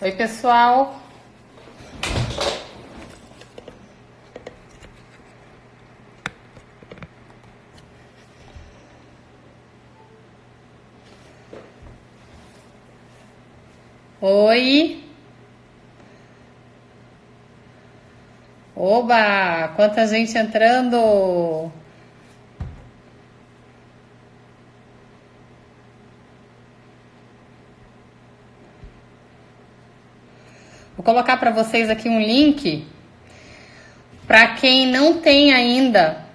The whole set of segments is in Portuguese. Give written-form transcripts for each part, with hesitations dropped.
Oi, pessoal. Oi. Oba, quanta gente entrando. Vou colocar para vocês aqui um link para quem não tem ainda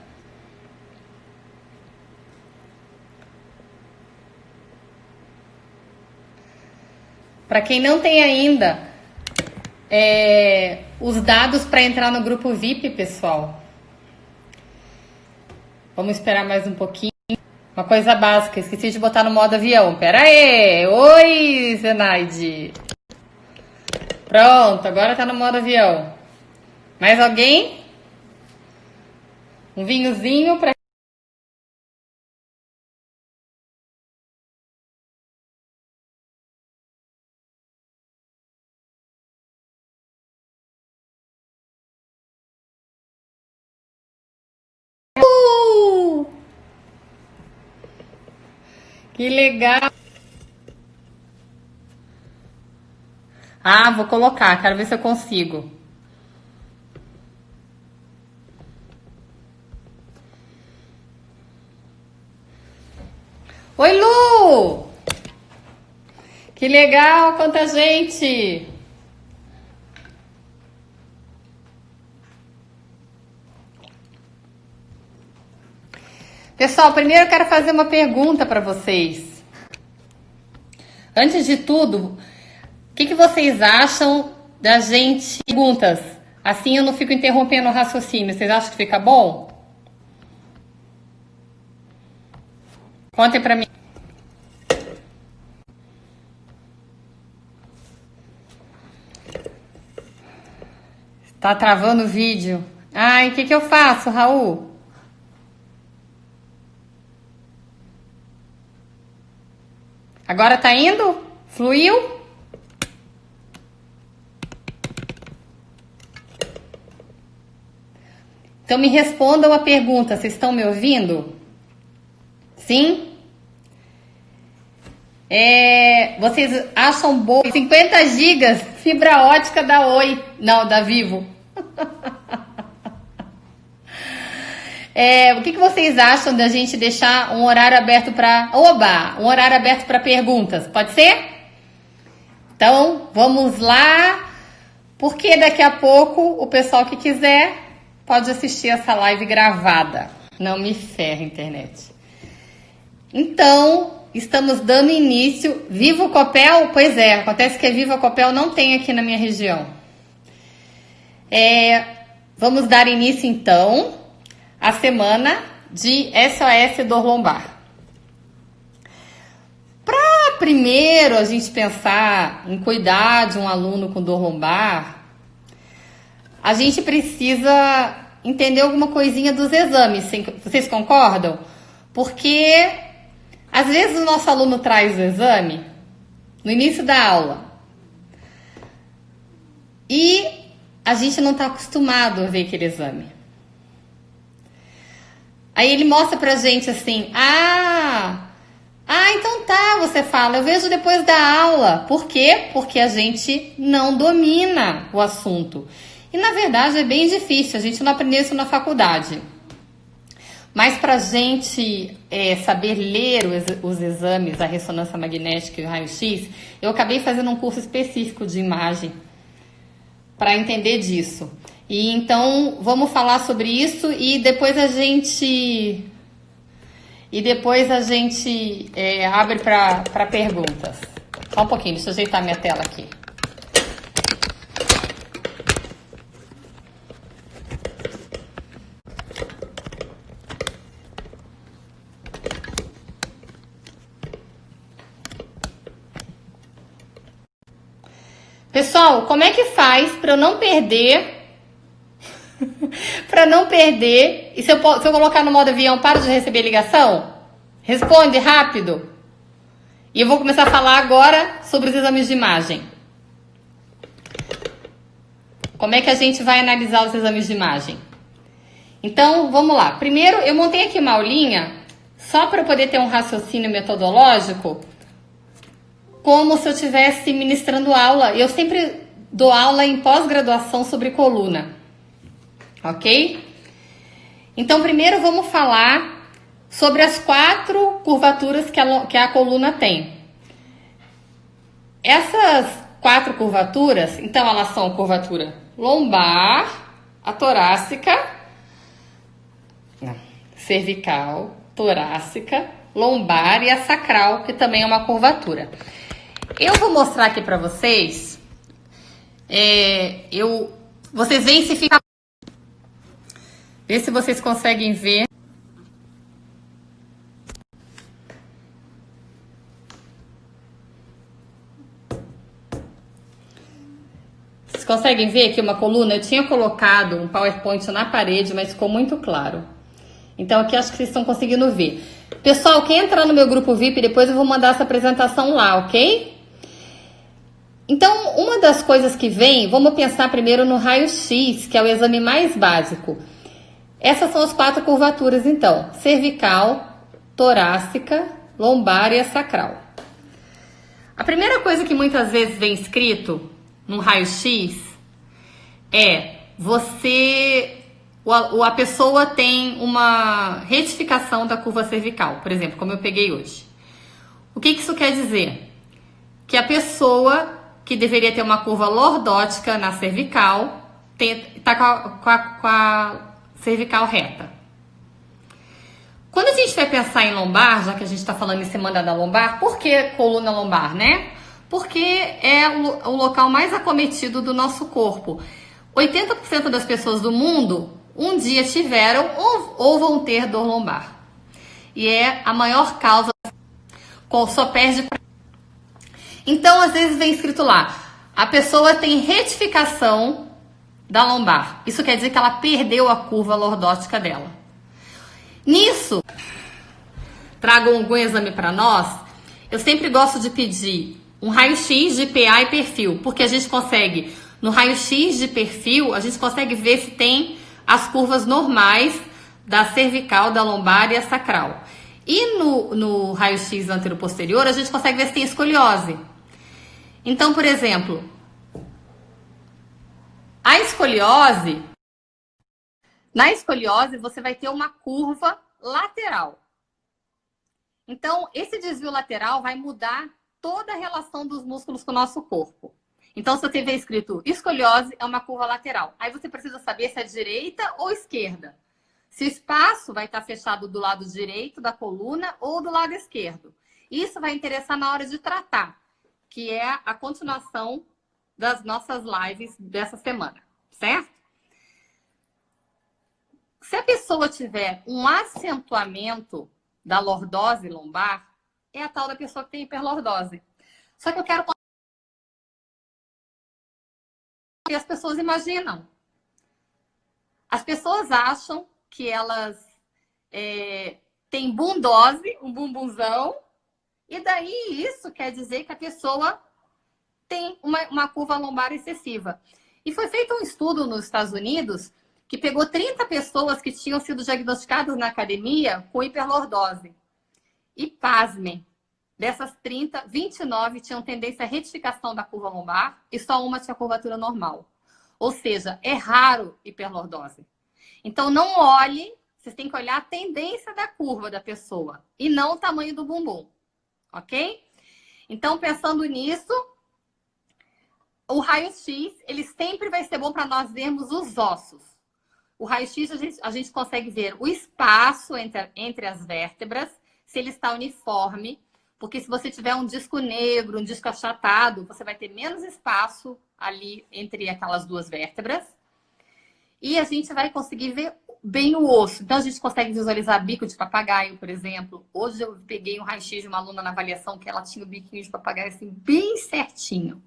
os dados para entrar no grupo VIP, pessoal. Vamos esperar mais um pouquinho. Uma coisa básica, esqueci de botar no modo avião. Pera aí! Oi, Zenaide! Pronto, agora tá no modo avião. Mais alguém? Um vinhozinho para... Que legal! Ah, vou colocar, quero ver se eu consigo. Oi, Lu! Que legal, quanta gente! Pessoal, primeiro eu quero fazer uma pergunta para vocês. Antes de tudo, o que vocês acham da gente... Perguntas. Assim eu não fico interrompendo o raciocínio. Vocês acham que fica bom? Contem pra mim. Tá travando o vídeo. Ai, o que eu faço, Raul? Agora tá indo? Fluiu? Então me respondam a pergunta. Vocês estão me ouvindo? Sim? Vocês acham bom 50 gigas fibra ótica da Oi? Não, da Vivo. O que vocês acham da gente deixar um horário aberto para... Oba! Um horário aberto para perguntas. Pode ser? Então, vamos lá. Porque daqui a pouco o pessoal que quiser pode assistir essa live gravada. Não me ferra, internet. Então, estamos dando início. Viva Copel? Pois é, acontece que a Viva Copel não tem aqui na minha região. Vamos dar início, então, à semana de SOS Dor Lombar. Para primeiro a gente pensar em cuidar de um aluno com dor lombar, a gente precisa entender alguma coisinha dos exames. Vocês concordam? Porque às vezes o nosso aluno traz o exame no início da aula e a gente não está acostumado a ver aquele exame. Aí ele mostra pra gente assim, então tá, você fala, eu vejo depois da aula. Por quê? Porque a gente não domina o assunto. E na verdade é bem difícil, a gente não aprendeu isso na faculdade. Mas pra gente saber ler os exames, a ressonância magnética e o raio-x, eu acabei fazendo um curso específico de imagem para entender disso. E então vamos falar sobre isso e depois a gente abre para perguntas. Só um pouquinho, deixa eu ajeitar minha tela aqui. Pessoal, como é que faz para eu não perder? Para não perder. E se eu colocar no modo avião, para de receber ligação? Responde rápido. E eu vou começar a falar agora sobre os exames de imagem. Como é que a gente vai analisar os exames de imagem? Então, vamos lá. Primeiro, eu montei aqui uma aulinha só para eu poder ter um raciocínio metodológico, como se eu estivesse ministrando aula. Eu sempre dou aula em pós-graduação sobre coluna, ok? Então, primeiro vamos falar sobre as 4 curvaturas que a coluna tem. Essas 4 curvaturas, então elas são a curvatura lombar, a torácica, cervical, torácica, lombar e a sacral, que também é uma curvatura. Eu vou mostrar aqui para vocês. Vocês veem se fica. Vê se vocês conseguem ver. Vocês conseguem ver aqui uma coluna? Eu tinha colocado um PowerPoint na parede, mas ficou muito claro. Então aqui acho que vocês estão conseguindo ver. Pessoal, quem entrar no meu grupo VIP, depois eu vou mandar essa apresentação lá, ok? Então, uma das coisas que vem, vamos pensar primeiro no raio-x, que é o exame mais básico. Essas são as 4 curvaturas, então. Cervical, torácica, lombar e a sacral. A primeira coisa que muitas vezes vem escrito no raio-x é a pessoa tem uma retificação da curva cervical, por exemplo, como eu peguei hoje. O que isso quer dizer? Que a pessoa que deveria ter uma curva lordótica na cervical está com a cervical reta. Quando a gente vai pensar em lombar, já que a gente está falando em semana da lombar, por que coluna lombar, né? Porque é o local mais acometido do nosso corpo. 80% das pessoas do mundo um dia tiveram ou vão ter dor lombar. E é a maior causa, só perde. Então, às vezes vem escrito lá, a pessoa tem retificação da lombar. Isso quer dizer que ela perdeu a curva lordótica dela. Nisso, trago algum exame para nós. Eu sempre gosto de pedir um raio-x de PA e perfil, porque a gente consegue, no raio-x de perfil, a gente consegue ver se tem as curvas normais da cervical, da lombar e a sacral. E no raio-x anteroposterior, a gente consegue ver se tem escoliose. Então, por exemplo, na escoliose você vai ter uma curva lateral. Então, esse desvio lateral vai mudar toda a relação dos músculos com o nosso corpo. Então, se você vê escrito escoliose, é uma curva lateral. Aí você precisa saber se é direita ou esquerda. Se o espaço vai estar fechado do lado direito da coluna ou do lado esquerdo. Isso vai interessar na hora de tratar, que é a continuação das nossas lives dessa semana, certo? Se a pessoa tiver um acentuamento da lordose lombar, é a tal da pessoa que tem hiperlordose. Só que eu quero que as pessoas imaginam. As pessoas acham que elas têm bundose, um bumbunzão, e daí isso quer dizer que a pessoa tem uma curva lombar excessiva. E foi feito um estudo nos Estados Unidos que pegou 30 pessoas que tinham sido diagnosticadas na academia com hiperlordose. E pasmem, dessas 30, 29 tinham tendência à retificação da curva lombar e só uma tinha curvatura normal. Ou seja, é raro hiperlordose. Então não olhe, vocês têm que olhar a tendência da curva da pessoa e não o tamanho do bumbum. Ok? Então, pensando nisso, o raio-x, ele sempre vai ser bom para nós vermos os ossos. O raio-x, a gente consegue ver o espaço entre as vértebras, se ele está uniforme, porque se você tiver um disco negro, um disco achatado, você vai ter menos espaço ali entre aquelas duas vértebras. E a gente vai conseguir ver bem o osso. Então, a gente consegue visualizar bico de papagaio, por exemplo. Hoje eu peguei um raio-x de uma aluna na avaliação que ela tinha o biquinho de papagaio assim, bem certinho.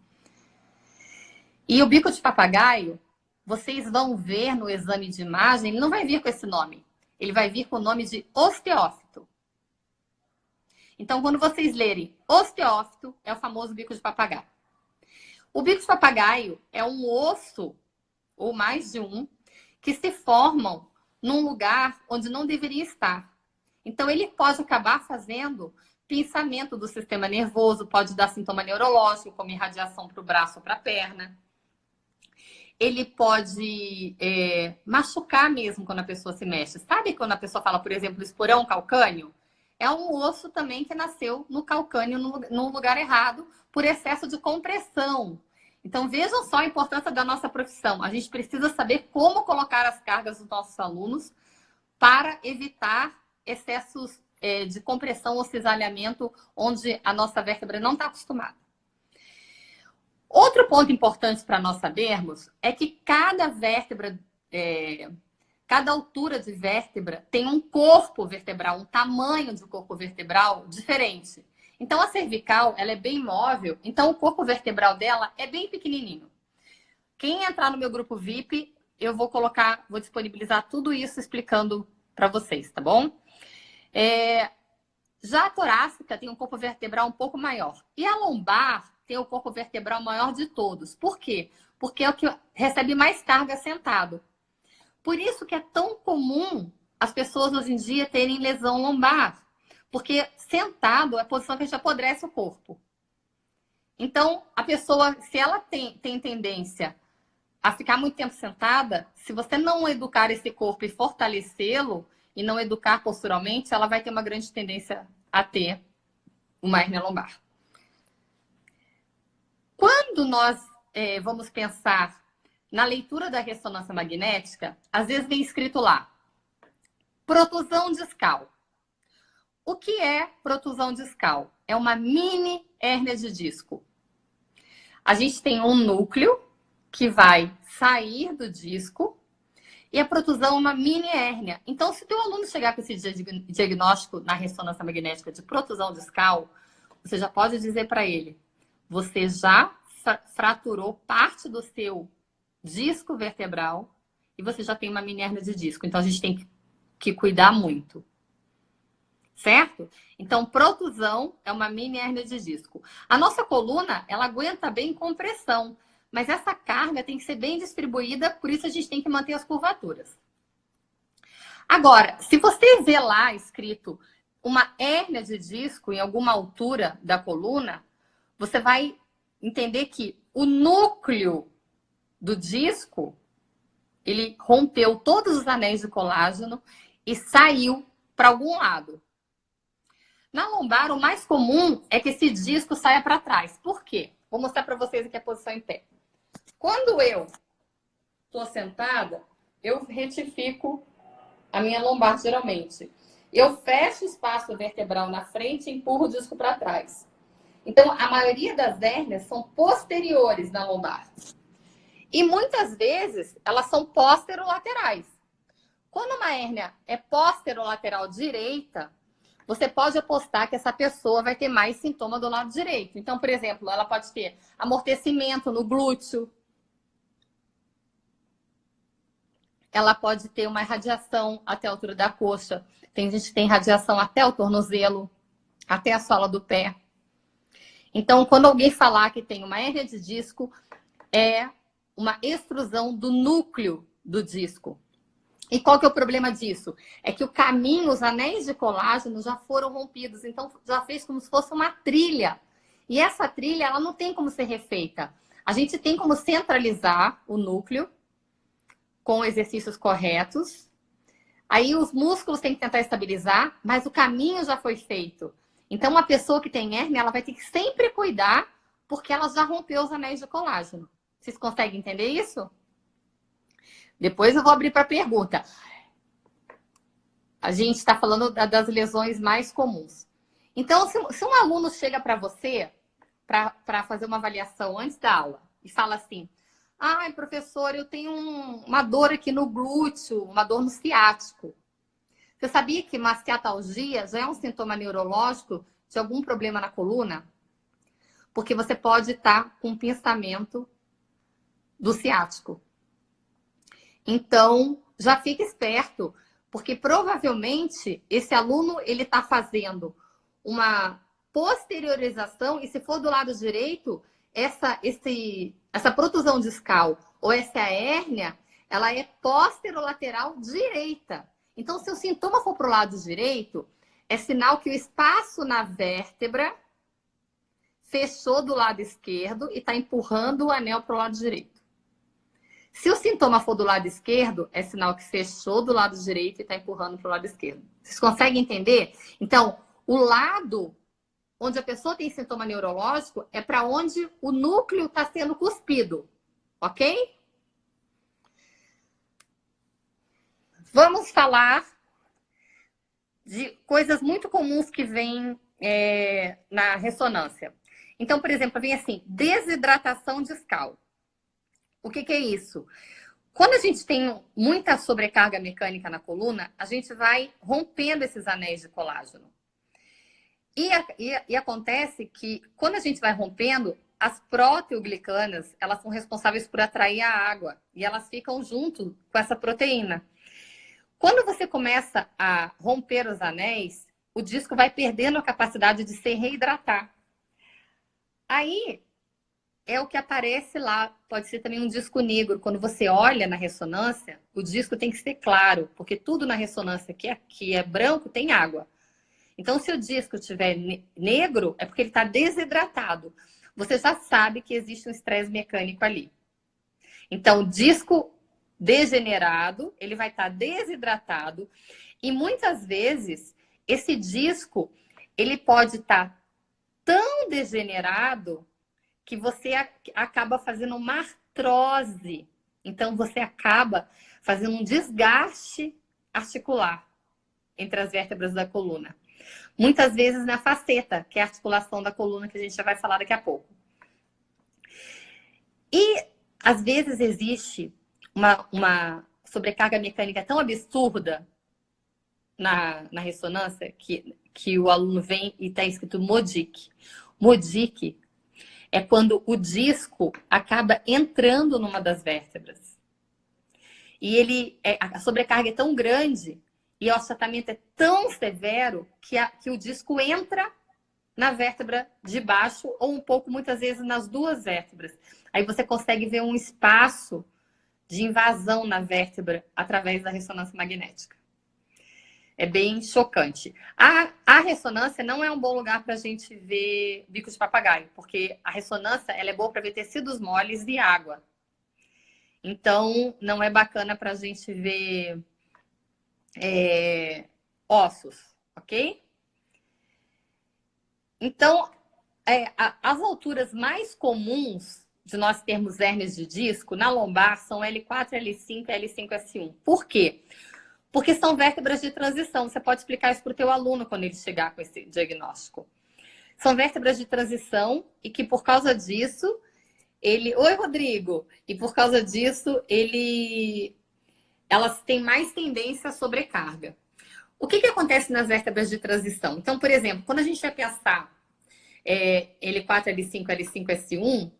E o bico de papagaio, vocês vão ver no exame de imagem, ele não vai vir com esse nome. Ele vai vir com o nome de osteófito. Então, quando vocês lerem osteófito, é o famoso bico de papagaio. O bico de papagaio é um osso ou mais de um, que se formam num lugar onde não deveria estar. Então, ele pode acabar fazendo pinçamento do sistema nervoso, pode dar sintoma neurológico, como irradiação para o braço ou para a perna. Ele pode machucar mesmo quando a pessoa se mexe. Sabe quando a pessoa fala, por exemplo, esporão calcâneo? É um osso também que nasceu no calcânio, no lugar errado, por excesso de compressão. Então, vejam só a importância da nossa profissão. A gente precisa saber como colocar as cargas dos nossos alunos para evitar excessos de compressão ou cisalhamento, onde a nossa vértebra não está acostumada. Outro ponto importante para nós sabermos é que cada vértebra, cada altura de vértebra tem um corpo vertebral, um tamanho de corpo vertebral diferente. Então, a cervical, ela é bem móvel, então o corpo vertebral dela é bem pequenininho. Quem entrar no meu grupo VIP, eu vou disponibilizar tudo isso explicando para vocês, tá bom? Já a torácica tem um corpo vertebral um pouco maior. E a lombar tem o corpo vertebral maior de todos. Por quê? Porque é o que recebe mais carga sentado. Por isso que é tão comum as pessoas hoje em dia terem lesão lombar. Porque sentado é a posição que a gente apodrece o corpo. Então, a pessoa, se ela tem tendência a ficar muito tempo sentada, se você não educar esse corpo e fortalecê-lo, e não educar posturalmente, ela vai ter uma grande tendência a ter uma hérnia lombar. Quando nós vamos pensar na leitura da ressonância magnética, às vezes vem escrito lá, protusão discal. O que é protusão discal? É uma mini hérnia de disco. A gente tem um núcleo que vai sair do disco e a protusão é uma mini hérnia. Então, se o teu aluno chegar com esse diagnóstico na ressonância magnética de protusão discal, você já pode dizer para ele, você já fraturou parte do seu disco vertebral e você já tem uma mini hérnia de disco. Então, a gente tem que cuidar muito. Certo? Então, protusão é uma mini hérnia de disco. A nossa coluna, ela aguenta bem compressão, mas essa carga tem que ser bem distribuída, por isso a gente tem que manter as curvaturas. Agora, se você vê lá escrito uma hérnia de disco em alguma altura da coluna, você vai entender que o núcleo do disco, ele rompeu todos os anéis de colágeno e saiu para algum lado. Na lombar, o mais comum é que esse disco saia para trás. Por quê? Vou mostrar para vocês aqui a posição em pé. Quando eu estou sentada, eu retifico a minha lombar, geralmente. Eu fecho o espaço vertebral na frente e empurro o disco para trás. Então, a maioria das hérnias são posteriores na lombar. E muitas vezes, elas são posterolaterais. Quando uma hérnia é posterolateral direita, você pode apostar que essa pessoa vai ter mais sintoma do lado direito. Então, por exemplo, ela pode ter amortecimento no glúteo. Ela pode ter uma irradiação até a altura da coxa. Tem gente que tem radiação até o tornozelo, até a sola do pé. Então, quando alguém falar que tem uma hérnia de disco, é uma extrusão do núcleo do disco. E qual que é o problema disso? É que o caminho, os anéis de colágeno já foram rompidos. Então, já fez como se fosse uma trilha. E essa trilha, ela não tem como ser refeita. A gente tem como centralizar o núcleo com exercícios corretos. Aí, os músculos têm que tentar estabilizar, mas o caminho já foi feito. Então, uma pessoa que tem hérnia, ela vai ter que sempre cuidar, porque ela já rompeu os anéis de colágeno. Vocês conseguem entender isso? Depois eu vou abrir para pergunta. A gente está falando das lesões mais comuns. Então, se um aluno chega para você para fazer uma avaliação antes da aula e fala assim, ai, professor, eu tenho uma dor aqui no glúteo, uma dor no ciático. Você sabia que uma ciatalgia já é um sintoma neurológico de algum problema na coluna? Porque você pode estar com um pinçamento do ciático. Então, já fique esperto, porque provavelmente esse aluno ele está fazendo uma posteriorização e se for do lado direito, Essa protusão discal ou essa hérnia, ela é posterolateral direita. Então, se o sintoma for para o lado direito, é sinal que o espaço na vértebra fechou do lado esquerdo e está empurrando o anel para o lado direito. Se o sintoma for do lado esquerdo, é sinal que fechou do lado direito e está empurrando para o lado esquerdo. Vocês conseguem entender? Então, o lado onde a pessoa tem sintoma neurológico é para onde o núcleo está sendo cuspido, ok? Vamos falar de coisas muito comuns que vêm na ressonância. Então, por exemplo, vem assim, desidratação discal. O que é isso? Quando a gente tem muita sobrecarga mecânica na coluna, a gente vai rompendo esses anéis de colágeno. E acontece que, quando a gente vai rompendo, as proteoglicanas, elas são responsáveis por atrair a água. E elas ficam junto com essa proteína. Quando você começa a romper os anéis, o disco vai perdendo a capacidade de se reidratar. Aí, é o que aparece lá. Pode ser também um disco negro. Quando você olha na ressonância, o disco tem que ser claro. Porque tudo na ressonância que é branco tem água. Então, se o disco estiver negro, é porque ele está desidratado. Você já sabe que existe um estresse mecânico ali. Então, disco degenerado, ele vai estar desidratado. E muitas vezes, esse disco, ele pode estar tão degenerado que você acaba fazendo uma artrose. Então, você acaba fazendo um desgaste articular entre as vértebras da coluna. Muitas vezes na faceta, que é a articulação da coluna, que a gente já vai falar daqui a pouco. E, às vezes, existe uma sobrecarga mecânica tão absurda na ressonância que o aluno vem e está escrito MODIC. MODIC é quando o disco acaba entrando numa das vértebras. E a sobrecarga é tão grande e o achatamento é tão severo que o disco entra na vértebra de baixo ou um pouco, muitas vezes, nas duas vértebras. Aí você consegue ver um espaço de invasão na vértebra através da ressonância magnética. É bem chocante. A ressonância não é um bom lugar para a gente ver bico de papagaio, porque a ressonância ela é boa para ver tecidos moles e água. Então, não é bacana para a gente ver ossos, ok? Então, as alturas mais comuns de nós termos hérnias de disco na lombar são L4, L5 e L5S1. Por quê? Porque são vértebras de transição. Você pode explicar isso para o teu aluno quando ele chegar com esse diagnóstico. São vértebras de transição e que, por causa disso, Oi, Rodrigo! E por causa disso, elas têm mais tendência à sobrecarga. O que acontece nas vértebras de transição? Então, por exemplo, quando a gente vai pensar L4, L5, L5, S1,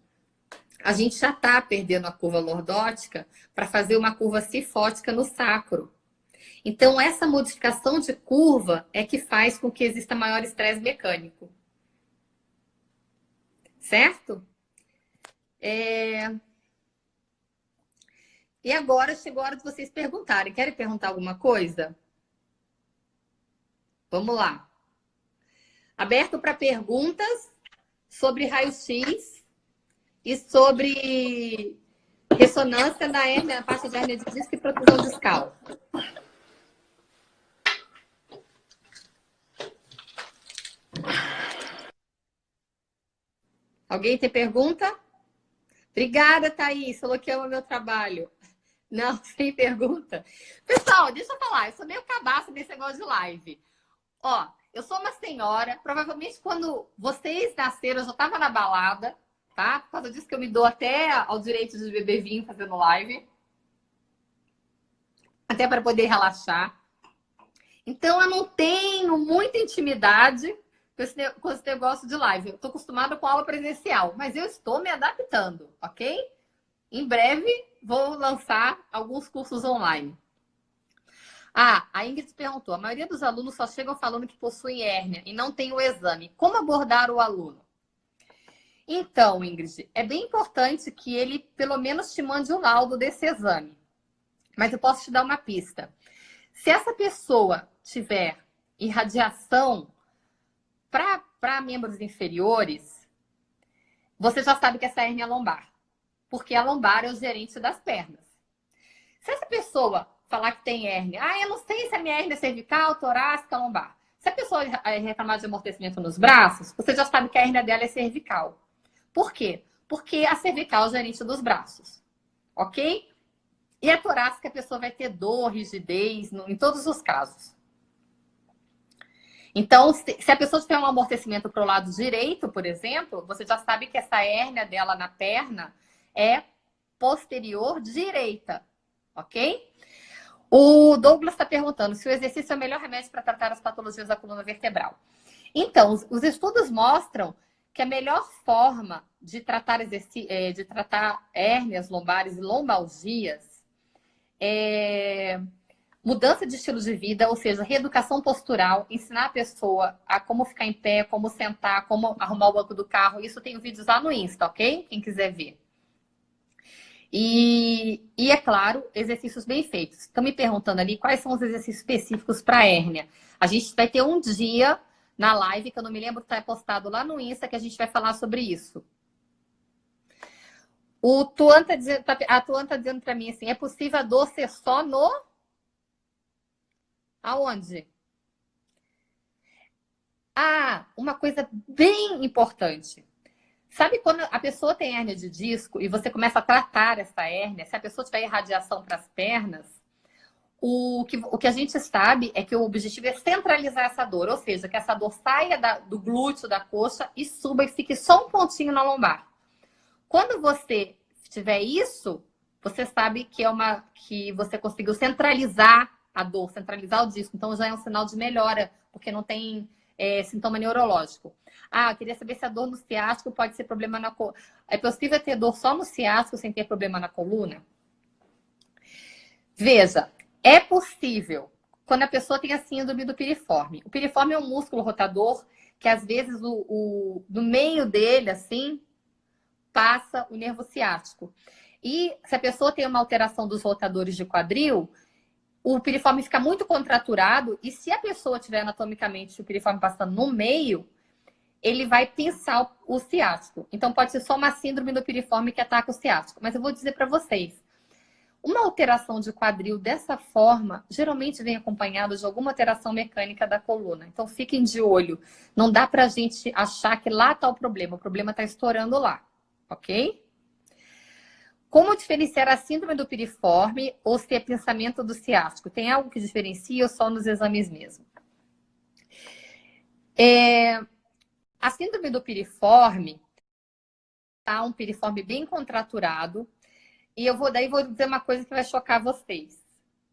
a gente já está perdendo a curva lordótica para fazer uma curva cifótica no sacro. Então, essa modificação de curva é que faz com que exista maior estresse mecânico. Certo? E agora chegou a hora de vocês perguntarem. Querem perguntar alguma coisa? Vamos lá. Aberto para perguntas sobre raio-x e sobre ressonância na hérnia, na parte da hérnia de disco e protusão discal. Alguém tem pergunta? Obrigada, Thaís. Falou que ama meu trabalho. Não, sem pergunta. Pessoal, deixa eu falar. Eu sou meio cabaço desse negócio de live. Ó, eu sou uma senhora. Provavelmente quando vocês nasceram, eu já estava na balada, tá? Por causa disso que eu me dou até ao direito de beber vinho fazendo live. Até para poder relaxar. Então, eu não tenho muita intimidade com esse negócio de live. Eu estou acostumada com aula presencial, mas eu estou me adaptando, ok? Em breve, vou lançar alguns cursos online. A Ingrid perguntou, a maioria dos alunos só chegam falando que possuem hérnia e não tem o exame. Como abordar o aluno? Então, Ingrid, é bem importante que ele pelo menos te mande o laudo desse exame. Mas eu posso te dar uma pista. Se essa pessoa tiver irradiação para membros inferiores, você já sabe que essa hérnia é lombar. Porque a lombar é o gerente das pernas. Se essa pessoa falar que tem hérnia, eu não sei se a minha hérnia é cervical, torácica, lombar. Se a pessoa reclamar de amortecimento nos braços, você já sabe que a hérnia dela é cervical. Por quê? Porque a cervical é o gerente dos braços. Ok? E a torácica, a pessoa vai ter dor, rigidez, em todos os casos. Então, se a pessoa tiver um amortecimento para o lado direito, por exemplo, você já sabe que essa hérnia dela na perna é posterior direita, ok? O Douglas está perguntando se o exercício é o melhor remédio para tratar as patologias da coluna vertebral. Então, os estudos mostram que a melhor forma de tratar hérnias lombares e lombalgias é mudança de estilo de vida, ou seja, reeducação postural, ensinar a pessoa a como ficar em pé, como sentar, como arrumar o banco do carro. Isso tem vídeos lá no Insta, ok? Quem quiser ver. E é claro, exercícios bem feitos. Estão me perguntando ali quais são os exercícios específicos para hérnia. A gente vai ter um dia na live, que eu não me lembro, está postado lá no Insta, que a gente vai falar sobre isso. A Tuan está dizendo para mim assim, é possível a dor ser só no... Aonde? Uma coisa bem importante. Sabe quando a pessoa tem hérnia de disco e você começa a tratar essa hérnia, se a pessoa tiver irradiação para as pernas, o que a gente sabe é que o objetivo é centralizar essa dor, ou seja, que essa dor saia do glúteo, da coxa e suba e fique só um pontinho na lombar. Quando você tiver isso, você sabe que você conseguiu centralizar a dor, centralizar o disco. Então já é um sinal de melhora, porque não tem sintoma neurológico. Eu queria saber se a dor no ciático pode ser problema na coluna. É possível ter dor só no ciático sem ter problema na coluna? Veja, é possível quando a pessoa tem a síndrome do piriforme. O piriforme é um músculo rotador que às vezes no meio dele, assim, passa o nervo ciático. E se a pessoa tem uma alteração dos rotadores de quadril, o piriforme fica muito contraturado e se a pessoa tiver anatomicamente o piriforme passando no meio, ele vai pinçar o ciático. Então pode ser só uma síndrome do piriforme que ataca o ciático. Mas eu vou dizer para vocês, uma alteração de quadril dessa forma geralmente vem acompanhada de alguma alteração mecânica da coluna. Então fiquem de olho. Não dá pra gente achar que lá está o problema está estourando lá, ok? Como diferenciar a síndrome do piriforme ou se é pensamento do ciático? Tem algo que diferencia ou só nos exames mesmo? A síndrome do piriforme tá um piriforme bem contraturado. E eu vou dizer uma coisa que vai chocar vocês.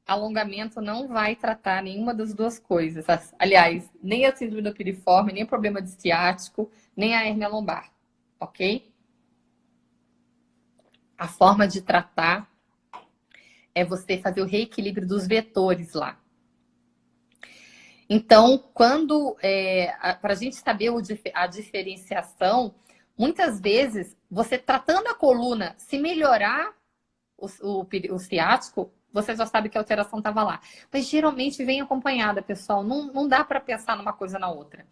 Alongamento não vai tratar nenhuma das duas coisas. Aliás, nem a síndrome do piriforme, nem o problema de ciático, nem a hérnia lombar. Ok? A forma de tratar é você fazer o reequilíbrio dos vetores lá. Então, para a gente saber a diferenciação, muitas vezes, você tratando a coluna, se melhorar o ciático, você já sabe que a alteração estava lá. Mas geralmente vem acompanhada, pessoal. Não dá para pensar numa coisa na outra.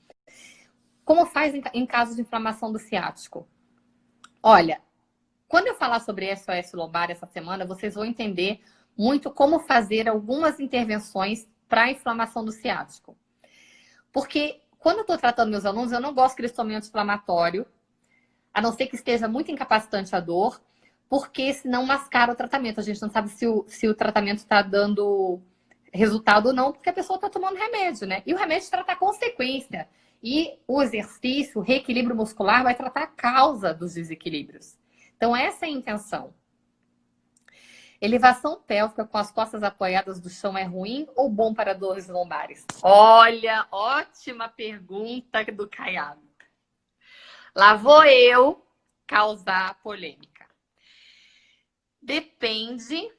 Como faz em caso de inflamação do ciático? Olha, quando eu falar sobre SOS lombar essa semana, vocês vão entender muito como fazer algumas intervenções para a inflamação do ciático. Porque quando eu estou tratando meus alunos, eu não gosto que eles tomem anti-inflamatório, a não ser que esteja muito incapacitante a dor, porque senão mascara o tratamento. A gente não sabe se o tratamento está dando resultado ou não, porque a pessoa está tomando remédio, né? E o remédio trata a consequência. E o exercício, o reequilíbrio muscular, vai tratar a causa dos desequilíbrios. Então, essa é a intenção. Elevação pélvica com as costas apoiadas do chão é ruim ou bom para dores lombares? Olha, ótima pergunta do Caiado. Lá vou eu causar polêmica. Depende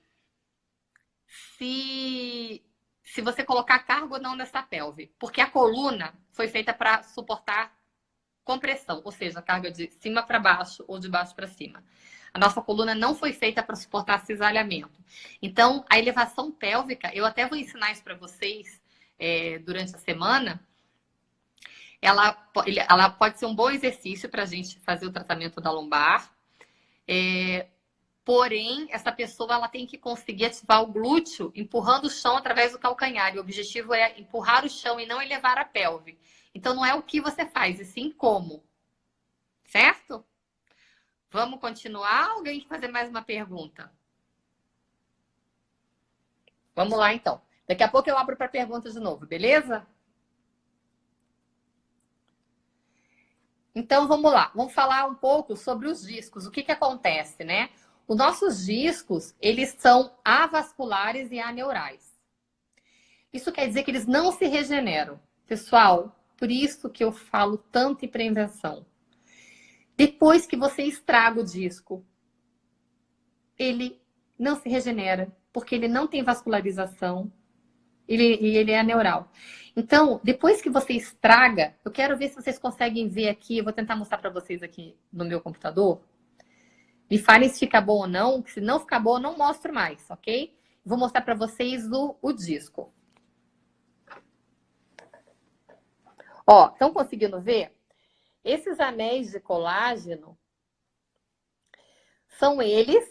se você colocar carga ou não nessa pelve. Porque a coluna foi feita para suportar compressão, ou seja, carga de cima para baixo ou de baixo para cima. A nossa coluna não foi feita para suportar cisalhamento. Então, a elevação pélvica, eu até vou ensinar isso para vocês durante a semana. Ela pode ser um bom exercício para a gente fazer o tratamento da lombar. Porém, essa pessoa ela tem que conseguir ativar o glúteo empurrando o chão através do calcanhar. E o objetivo é empurrar o chão e não elevar a pelve. Então, não é o que você faz, e sim como. Certo? Vamos continuar? Alguém quer fazer mais uma pergunta? Vamos lá, então. Daqui a pouco eu abro para perguntas de novo, beleza? Então, vamos lá. Vamos falar um pouco sobre os discos. O que acontece, né? Os nossos discos, eles são avasculares e aneurais. Isso quer dizer que eles não se regeneram. Pessoal, por isso que eu falo tanto em prevenção. Depois que você estraga o disco, ele não se regenera, porque ele não tem vascularização e ele é aneural. Então, depois que você estraga, eu quero ver se vocês conseguem ver aqui, eu vou tentar mostrar para vocês aqui no meu computador. Me falem se fica bom ou não, que se não ficar bom, eu não mostro mais, ok? Vou mostrar para vocês o disco. Ó, estão conseguindo ver? Esses anéis de colágeno são eles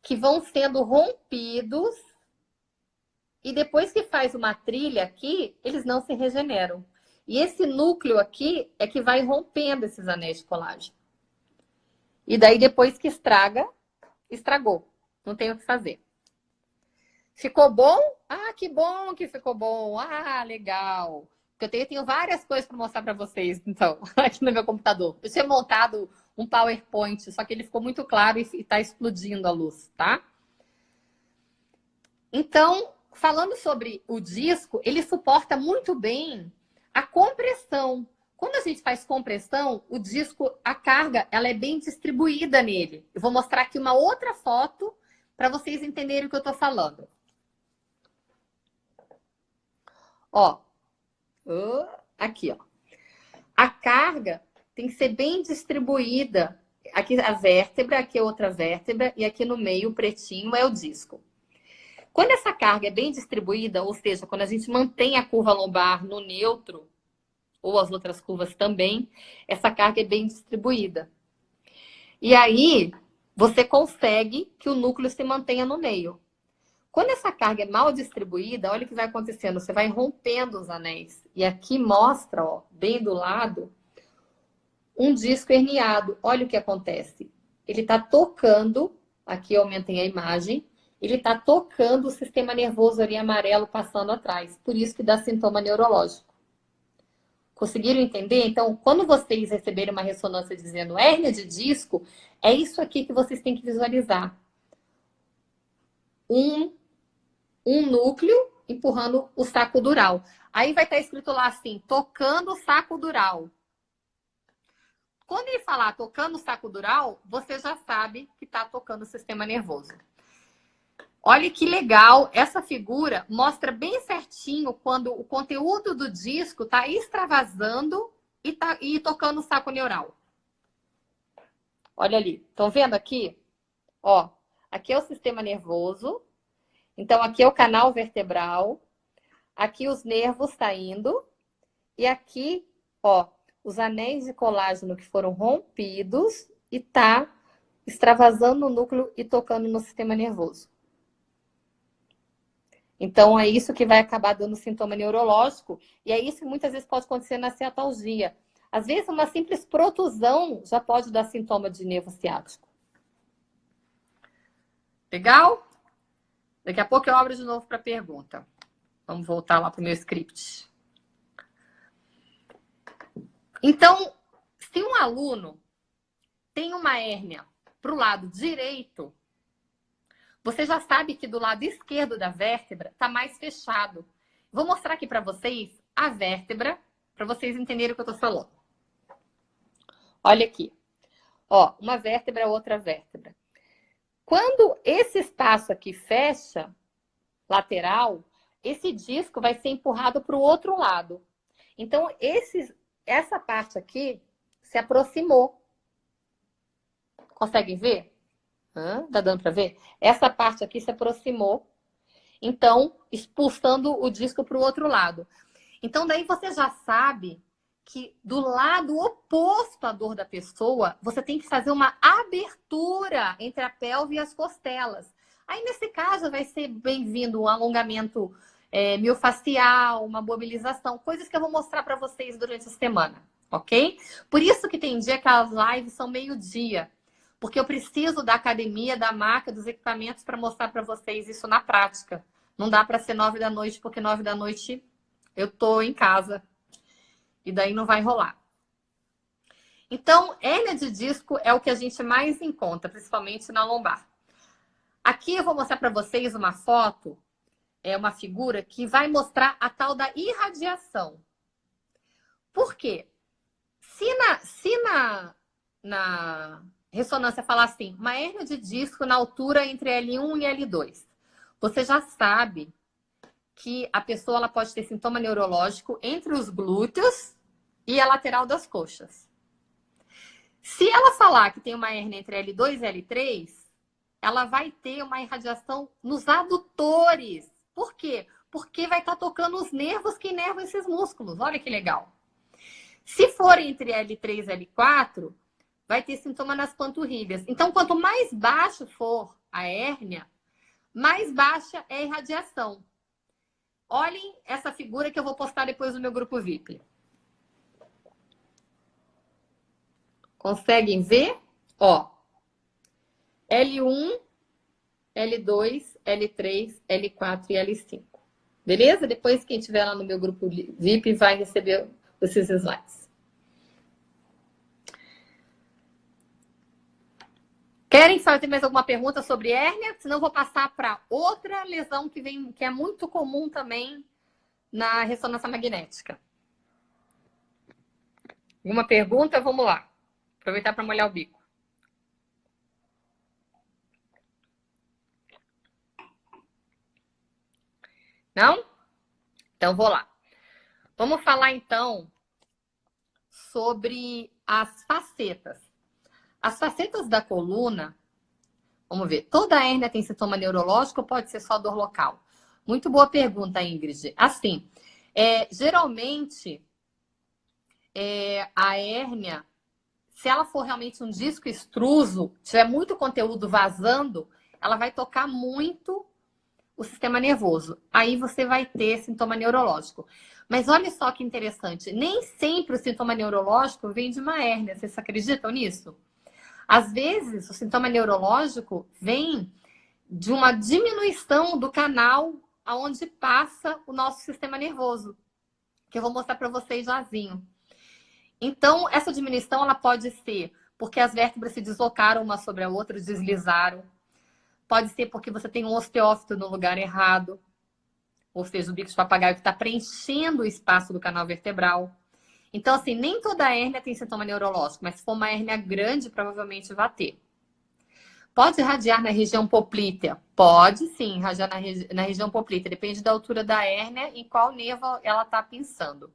que vão sendo rompidos e depois que faz uma trilha aqui, eles não se regeneram. E esse núcleo aqui é que vai rompendo esses anéis de colágeno. E daí depois que estraga, estragou. Não tem o que fazer. Ficou bom? Ah, que bom que ficou bom. Ah, legal. Porque eu tenho várias coisas para mostrar para vocês, então, aqui no meu computador. Eu tinha montado um PowerPoint, só que ele ficou muito claro e está explodindo a luz, tá? Então, falando sobre o disco, ele suporta muito bem a compressão. Quando a gente faz compressão, o disco, a carga, ela é bem distribuída nele. Eu vou mostrar aqui uma outra foto para vocês entenderem o que eu estou falando. Ó, aqui, ó. A carga tem que ser bem distribuída. Aqui a vértebra, aqui a outra vértebra e aqui no meio o pretinho é o disco. Quando essa carga é bem distribuída, ou seja, quando a gente mantém a curva lombar no neutro, ou as outras curvas também, essa carga é bem distribuída. E aí, você consegue que o núcleo se mantenha no meio. Quando essa carga é mal distribuída, olha o que vai acontecendo. Você vai rompendo os anéis. E aqui mostra, ó, bem do lado, um disco herniado. Olha o que acontece. Ele está tocando, aqui aumentem a imagem, ele está tocando o sistema nervoso ali amarelo passando atrás. Por isso que dá sintoma neurológico. Conseguiram entender? Então, quando vocês receberem uma ressonância dizendo hérnia de disco, é isso aqui que vocês têm que visualizar. Um núcleo empurrando o saco dural. Aí vai estar escrito lá assim, tocando o saco dural. Quando ele falar tocando o saco dural, você já sabe que está tocando o sistema nervoso. Olha que legal, essa figura mostra bem certinho quando o conteúdo do disco está extravasando e tocando o saco neural. Olha ali, estão vendo aqui? Ó, aqui é o sistema nervoso. Então, aqui é o canal vertebral. Aqui os nervos saindo. E aqui, ó, os anéis de colágeno que foram rompidos e tá extravasando o núcleo e tocando no sistema nervoso. Então, é isso que vai acabar dando sintoma neurológico. E é isso que muitas vezes pode acontecer na ciatalgia. Às vezes, uma simples protusão já pode dar sintoma de nervo ciático. Legal? Daqui a pouco eu abro de novo para pergunta. Vamos voltar lá para o meu script. Então, se um aluno tem uma hérnia para o lado direito, você já sabe que do lado esquerdo da vértebra está mais fechado. Vou mostrar aqui para vocês a vértebra, para vocês entenderem o que eu estou falando. Olha aqui. Ó, uma vértebra, outra vértebra. Quando esse espaço aqui fecha, lateral, esse disco vai ser empurrado para o outro lado. Então, essa parte aqui se aproximou. Conseguem ver? Tá dando para ver? Essa parte aqui se aproximou. Então, expulsando o disco para o outro lado. Então, daí você já sabe que do lado oposto à dor da pessoa, você tem que fazer uma abertura entre a pelve e as costelas. Aí, nesse caso, vai ser bem-vindo um alongamento miofascial, uma mobilização, coisas que eu vou mostrar para vocês durante a semana, ok? Por isso que tem dia que as lives são meio-dia, porque eu preciso da academia, da marca, dos equipamentos para mostrar para vocês isso na prática. Não dá para ser 9 da noite, porque 9 da noite eu tô em casa. E daí não vai rolar. Então, hérnia de disco é o que a gente mais encontra, principalmente na lombar. Aqui eu vou mostrar para vocês uma foto, uma figura que vai mostrar a tal da irradiação. Por quê? Se na ressonância falar assim, uma hérnia de disco na altura entre L1 e L2, você já sabe que a pessoa ela pode ter sintoma neurológico entre os glúteos e a lateral das coxas. Se ela falar que tem uma hérnia entre L2 e L3, ela vai ter uma irradiação nos adutores. Por quê? Porque vai estar tocando os nervos que inervam esses músculos. Olha que legal. Se for entre L3 e L4, vai ter sintoma nas panturrilhas. Então, quanto mais baixo for a hérnia, mais baixa é a irradiação. Olhem essa figura que eu vou postar depois no meu grupo VIP. Conseguem ver? Ó, L1, L2, L3, L4 e L5. Beleza? Depois quem estiver lá no meu grupo VIP vai receber esses slides. Querem fazer mais alguma pergunta sobre hérnia? Senão eu vou passar para outra lesão que é muito comum também na ressonância magnética. Alguma pergunta? Vamos lá. Aproveitar para molhar o bico. Não? Então, vou lá. Vamos falar, então, sobre as facetas. As facetas da coluna, vamos ver, toda a hérnia tem sintoma neurológico ou pode ser só dor local? Muito boa pergunta, Ingrid. Assim, geralmente, a hérnia, se ela for realmente um disco extruso, tiver muito conteúdo vazando, ela vai tocar muito o sistema nervoso. Aí você vai ter sintoma neurológico. Mas olha só que interessante, nem sempre o sintoma neurológico vem de uma hérnia. Vocês acreditam nisso? Às vezes, o sintoma neurológico vem de uma diminuição do canal aonde passa o nosso sistema nervoso, que eu vou mostrar para vocês jazinho. Então, essa diminuição ela pode ser porque as vértebras se deslocaram uma sobre a outra, deslizaram. Pode ser porque você tem um osteófito no lugar errado, ou seja, o bico de papagaio que está preenchendo o espaço do canal vertebral. Então, assim, nem toda hérnia tem sintoma neurológico, mas se for uma hérnia grande, provavelmente vai ter. Pode irradiar na região poplítea? Pode sim, irradiar na região poplítea. Depende da altura da hérnia e qual nervo ela está pinçando.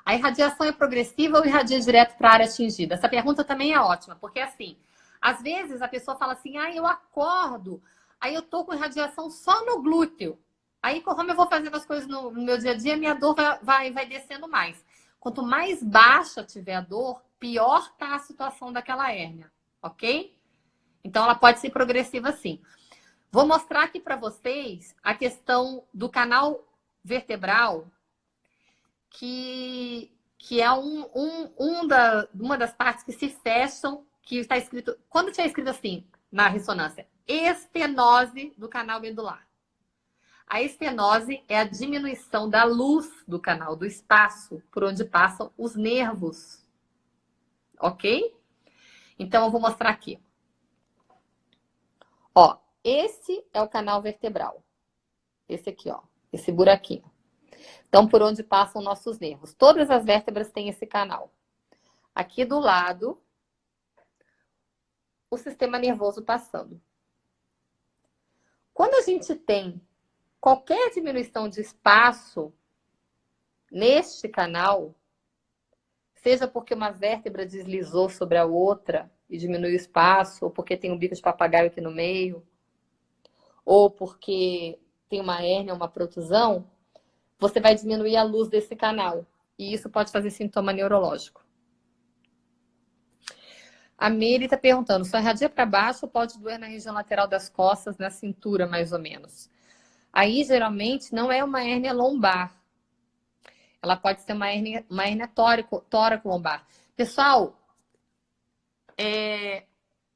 A irradiação é progressiva ou irradia direto para a área atingida? Essa pergunta também é ótima, porque assim, às vezes a pessoa fala assim, eu acordo, aí eu tô com irradiação só no glúteo. Aí, conforme eu vou fazendo as coisas no meu dia a dia, minha dor vai descendo mais. Quanto mais baixa tiver a dor, pior tá a situação daquela hérnia, ok? Então, ela pode ser progressiva sim. Vou mostrar aqui para vocês a questão do canal vertebral, que é uma das partes que se fecham, que está escrito... Quando tinha escrito assim, na ressonância, estenose do canal medular. A estenose é a diminuição da luz do canal, do espaço por onde passam os nervos. Ok? Então, eu vou mostrar aqui. Ó, esse é o canal vertebral. Esse aqui, ó. Esse buraquinho. Então, por onde passam nossos nervos. Todas as vértebras têm esse canal. Aqui do lado, o sistema nervoso passando. Quando a gente tem qualquer diminuição de espaço neste canal, seja porque uma vértebra deslizou sobre a outra e diminui o espaço, ou porque tem um bico de papagaio aqui no meio, ou porque tem uma hérnia, uma protusão, você vai diminuir a luz desse canal. E isso pode fazer sintoma neurológico. A Miri está perguntando, só irradia para baixo ou pode doer na região lateral das costas, na cintura, mais ou menos? Aí, geralmente, não é uma hérnia lombar. Ela pode ser uma hérnia tóraco-lombar. Pessoal,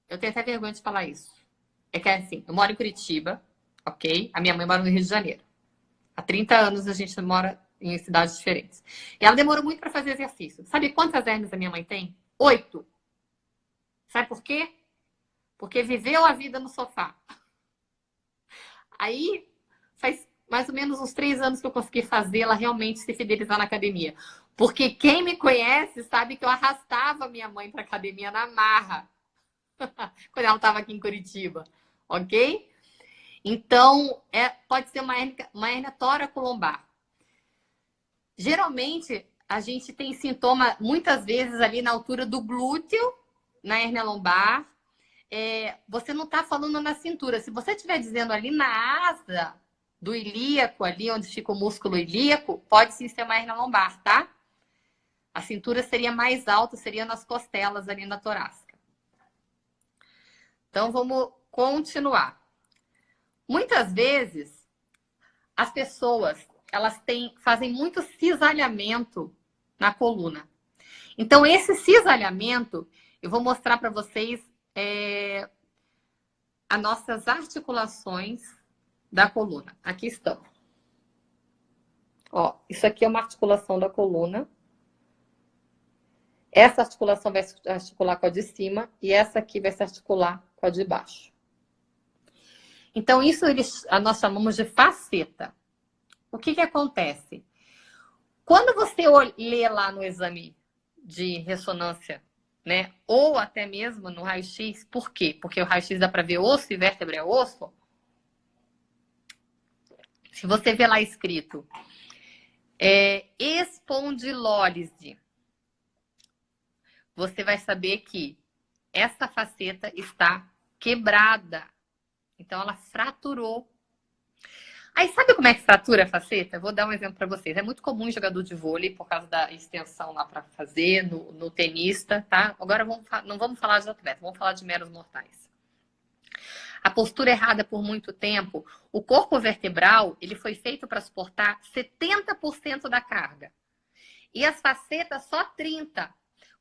eu tenho até vergonha de falar isso. É que assim, eu moro em Curitiba, ok? A minha mãe mora no Rio de Janeiro. Há 30 anos a gente mora em cidades diferentes. E ela demorou muito para fazer exercício. Sabe quantas hérnias a minha mãe tem? 8. Sabe por quê? Porque viveu a vida no sofá. Aí, faz mais ou menos uns 3 anos que eu consegui fazê-la realmente se fidelizar na academia. Porque quem me conhece sabe que eu arrastava minha mãe para academia na marra. Quando ela estava aqui em Curitiba. Ok? Então, pode ser uma hérnia tóraco-lombar. Geralmente, a gente tem sintoma, muitas vezes, ali na altura do glúteo, na hérnia lombar. Você não está falando na cintura. Se você estiver dizendo ali na asa do ilíaco, ali onde fica o músculo ilíaco, pode sim ser uma hérnia lombar, tá? A cintura seria mais alta, seria nas costelas ali na torácica. Então, vamos continuar. Muitas vezes, as pessoas, elas fazem muito cisalhamento na coluna. Então, esse cisalhamento, eu vou mostrar para vocês as nossas articulações da coluna. Aqui estão. Ó, isso aqui é uma articulação da coluna. Essa articulação vai se articular com a de cima e essa aqui vai se articular com a de baixo. Então, isso nós chamamos de faceta. O que acontece? Quando você lê lá no exame de ressonância, né? Ou até mesmo no raio-x, por quê? Porque o raio-x dá para ver osso e vértebra é osso. Se você vê lá escrito espondilólise, você vai saber que essa faceta está quebrada. Então, ela fraturou. Aí, sabe como é que fratura a faceta? Vou dar um exemplo para vocês. É muito comum em jogador de vôlei, por causa da extensão lá para fazer, no tenista, tá? Agora não vamos falar de atleta, vamos falar de meros mortais. A postura errada por muito tempo, o corpo vertebral, ele foi feito para suportar 70% da carga. E as facetas só 30%.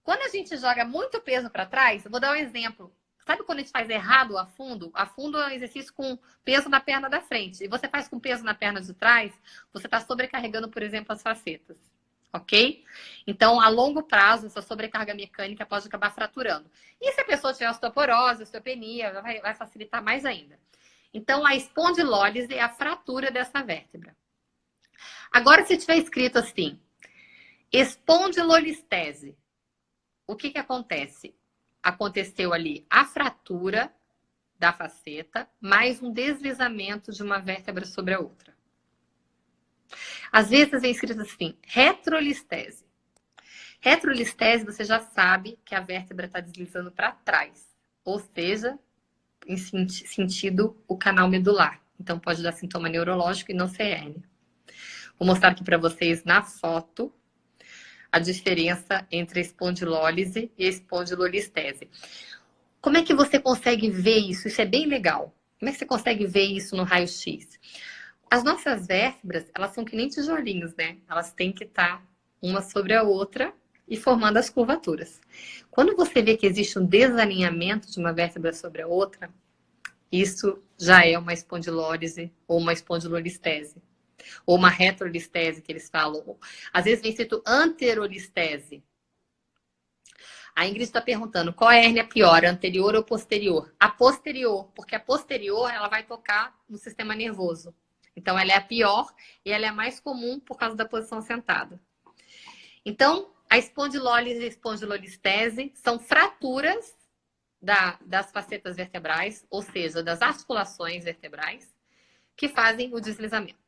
Quando a gente joga muito peso para trás, eu vou dar um exemplo. Sabe quando a gente faz errado o afundo? Afundo é um exercício com peso na perna da frente. E você faz com peso na perna de trás, você está sobrecarregando, por exemplo, as facetas. Ok? Então, a longo prazo, essa sobrecarga mecânica pode acabar fraturando. E se a pessoa tiver osteoporose, osteopenia, vai facilitar mais ainda. Então, a espondilólise é a fratura dessa vértebra. Agora, se tiver escrito assim, espondilolistese, o que acontece? Aconteceu ali a fratura da faceta, mais um deslizamento de uma vértebra sobre a outra. Às vezes vem escrito assim, retrolistese. Retrolistese, você já sabe que a vértebra está deslizando para trás, ou seja, em sentido o canal medular. Então pode dar sintoma neurológico e não ser hérnia. Vou mostrar aqui para vocês na foto a diferença entre a espondilólise e a espondilolistese. Como é que você consegue ver isso? Isso é bem legal. Como é que você consegue ver isso no raio-x? As nossas vértebras, elas são que nem tijolinhos, né? Elas têm que estar uma sobre a outra e formando as curvaturas. Quando você vê que existe um desalinhamento de uma vértebra sobre a outra, isso já é uma espondilólise ou uma espondilolistese. Ou uma retrolistese, que eles falam. Às vezes vem escrito anterolistese. A Ingrid está perguntando, qual é a hérnia pior, anterior ou posterior? A posterior, porque a posterior ela vai tocar no sistema nervoso. Então, ela é a pior e ela é a mais comum por causa da posição sentada. Então, a espondilólise e a espondilolistese são fraturas das facetas vertebrais, ou seja, das articulações vertebrais, que fazem o deslizamento.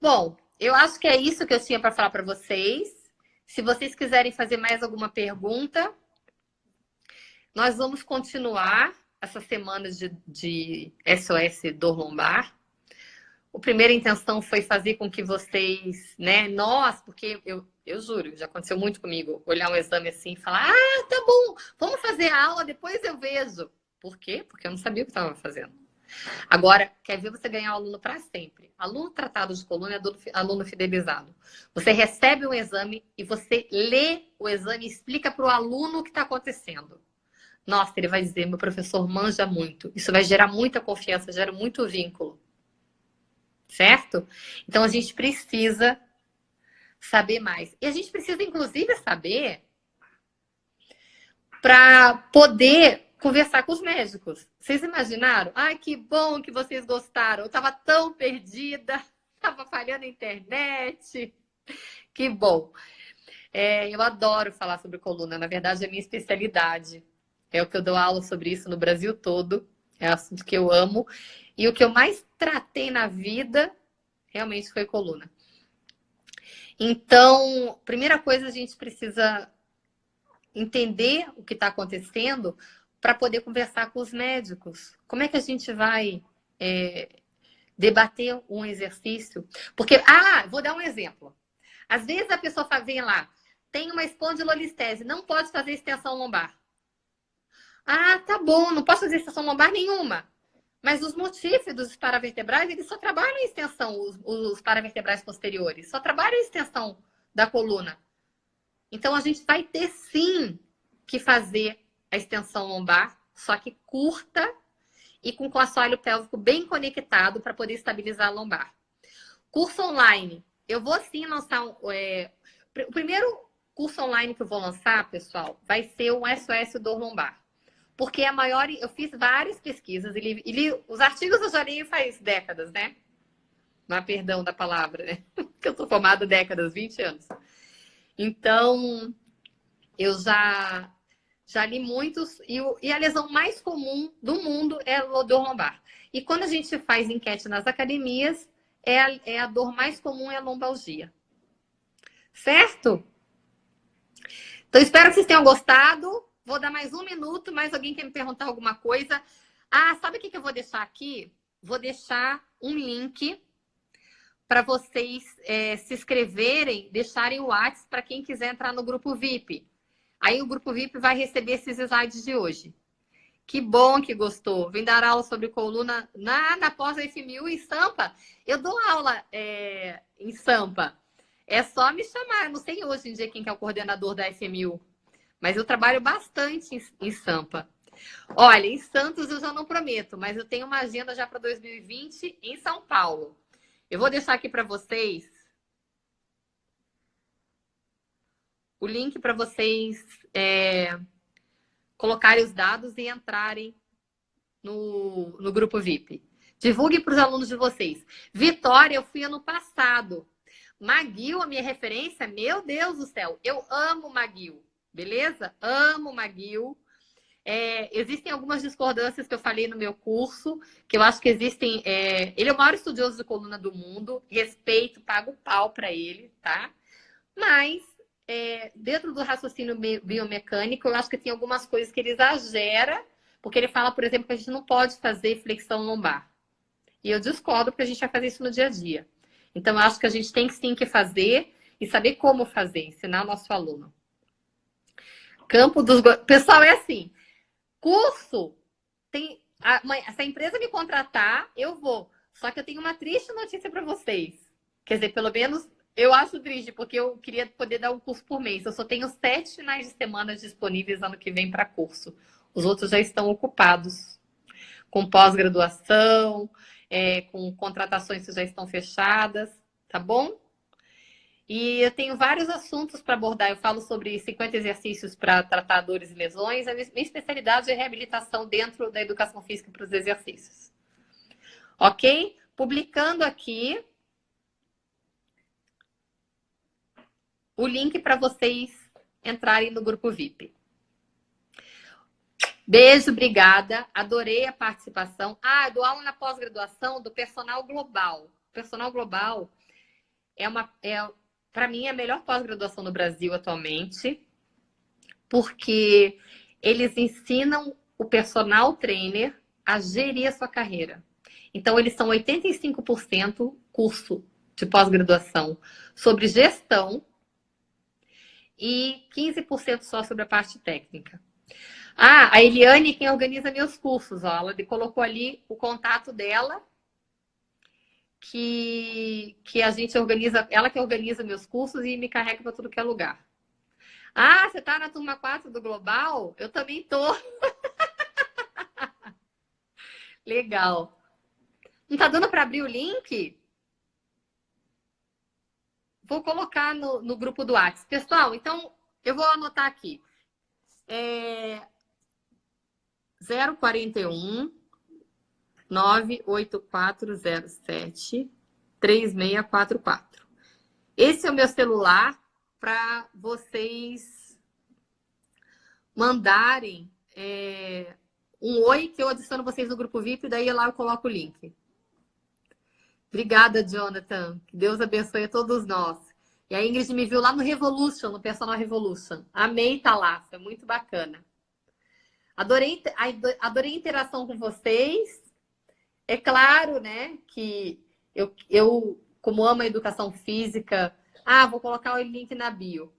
Bom, eu acho que é isso que eu tinha para falar para vocês. Se vocês quiserem fazer mais alguma pergunta, nós vamos continuar essa semana de SOS Dor Lombar. A primeira intenção foi fazer com que vocês, né, nós, porque eu juro, já aconteceu muito comigo, olhar um exame assim e falar, ah, tá bom, vamos fazer a aula, depois eu vejo. Por quê? Porque eu não sabia o que estava fazendo. Agora, quer ver você ganhar o aluno para sempre? Aluno tratado de coluna é aluno fidelizado. Você recebe um exame e você lê o exame e explica para o aluno o que está acontecendo. Nossa, ele vai dizer, meu professor manja muito. Isso vai gerar muita confiança, gera muito vínculo. Certo? Então, a gente precisa saber mais. E a gente precisa, inclusive, saber para poder conversar com os médicos. Vocês imaginaram? Ai, que bom que vocês gostaram. Eu estava tão perdida, estava falhando a internet. Que bom. Eu adoro falar sobre coluna. Na verdade, é a minha especialidade. É o que eu dou aula sobre isso no Brasil todo. É um assunto que eu amo. E o que eu mais tratei na vida realmente foi coluna. Então, primeira coisa, a gente precisa entender o que está acontecendo para poder conversar com os médicos. Como é que a gente vai debater um exercício? Porque, vou dar um exemplo. Às vezes a pessoa vem lá, tem uma espondilolistese, não pode fazer extensão lombar. Ah, tá bom, não posso fazer extensão lombar nenhuma. Mas os multífidos paravertebrais, eles só trabalham em extensão, os paravertebrais posteriores, só trabalham em extensão da coluna. Então, a gente vai ter, sim, que fazer a extensão lombar, só que curta e com o assoalho pélvico bem conectado para poder estabilizar a lombar. Curso online. Eu vou, sim, lançar o primeiro curso online que eu vou lançar, pessoal, vai ser o SOS Dor Lombar. Porque eu fiz várias pesquisas, os artigos eu já li faz décadas, né? Mas perdão da palavra, né? Porque eu tô formada décadas, 20 anos. Então, eu já li muitos, e a lesão mais comum do mundo é a dor lombar. E quando a gente faz enquete nas academias, a dor mais comum é a lombalgia. Certo? Então, espero que vocês tenham gostado. Vou dar mais um minuto, mais alguém quer me perguntar alguma coisa? Sabe o que eu vou deixar aqui? Vou deixar um link para vocês se inscreverem, deixarem o WhatsApp para quem quiser entrar no grupo VIP. Aí o grupo VIP vai receber esses slides de hoje. Que bom que gostou. Vim dar aula sobre coluna na pós-FMU em Sampa. Eu dou aula em Sampa. É só me chamar. Não sei hoje em dia quem que é o coordenador da FMU. Mas eu trabalho bastante em Sampa. Olha, em Santos eu já não prometo, mas eu tenho uma agenda já para 2020 em São Paulo. Eu vou deixar aqui para vocês o link para vocês colocarem os dados e entrarem no grupo VIP. Divulgue para os alunos de vocês. Vitória, eu fui ano passado. McGill, a minha referência, meu Deus do céu, eu amo McGill. Beleza? Amo McGill. Existem algumas discordâncias que eu falei no meu curso, que eu acho que existem. Ele é o maior estudioso de coluna do mundo, respeito, pago pau para ele, tá? Mas, dentro do raciocínio biomecânico, eu acho que tem algumas coisas que ele exagera, porque ele fala, por exemplo, que a gente não pode fazer flexão lombar. E eu discordo, porque a gente vai fazer isso no dia a dia. Então, eu acho que a gente tem sim que fazer e saber como fazer, ensinar o nosso aluno. Campo dos... Pessoal, é assim, curso, se a empresa me contratar, eu vou. Só que eu tenho uma triste notícia para vocês. Quer dizer, pelo menos eu acho triste, porque eu queria poder dar um curso por mês. Eu só tenho 7 finais de semana disponíveis ano que vem para curso. Os outros já estão ocupados. Com pós-graduação, com contratações que já estão fechadas, tá bom? E eu tenho vários assuntos para abordar. Eu falo sobre 50 exercícios para tratar dores e lesões. A minha especialidade é reabilitação dentro da educação física para os exercícios. Ok? Publicando aqui o link para vocês entrarem no grupo VIP. Beijo, obrigada. Adorei a participação. Eu dou aula na pós-graduação do personal global. Personal global para mim, é a melhor pós-graduação no Brasil atualmente, porque eles ensinam o personal trainer a gerir a sua carreira. Então, eles são 85% curso de pós-graduação sobre gestão e 15% só sobre a parte técnica. Ah, a Eliane, quem organiza meus cursos, ó, ela colocou ali o contato dela, que a gente organiza, ela que organiza meus cursos e me carrega para tudo que é lugar. Ah, você tá na turma 4 do Global? Eu também tô. Legal. Não tá dando para abrir o link? Vou colocar no grupo do WhatsApp. Pessoal, então eu vou anotar aqui. 041 98407 3644. Esse é o meu celular para vocês mandarem um oi, que eu adiciono vocês no grupo VIP, e daí lá eu coloco o link. Obrigada, Jonathan. Que Deus abençoe a todos nós. E a Ingrid me viu lá no Revolution, no Personal Revolution. Amei estar lá, foi muito bacana. Adorei a interação com vocês. É claro, né, que eu como amo a educação física, vou colocar o link na bio.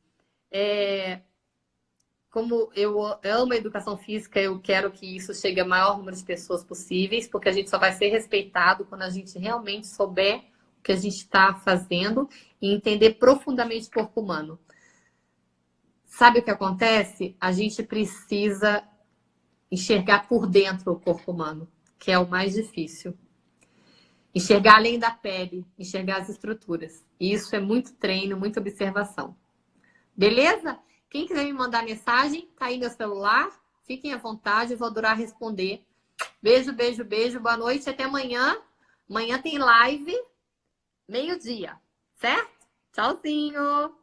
Como eu amo a educação física, eu quero que isso chegue a maior número de pessoas possíveis, porque a gente só vai ser respeitado quando a gente realmente souber o que a gente está fazendo e entender profundamente o corpo humano. Sabe o que acontece? A gente precisa enxergar por dentro o corpo humano, que é o mais difícil. Enxergar além da pele, enxergar as estruturas. E isso é muito treino, muita observação. Beleza? Quem quiser me mandar mensagem, tá aí meu celular. Fiquem à vontade, eu vou adorar responder. Beijo, beijo, beijo. Boa noite, até amanhã. Amanhã tem live, meio-dia, certo? Tchauzinho!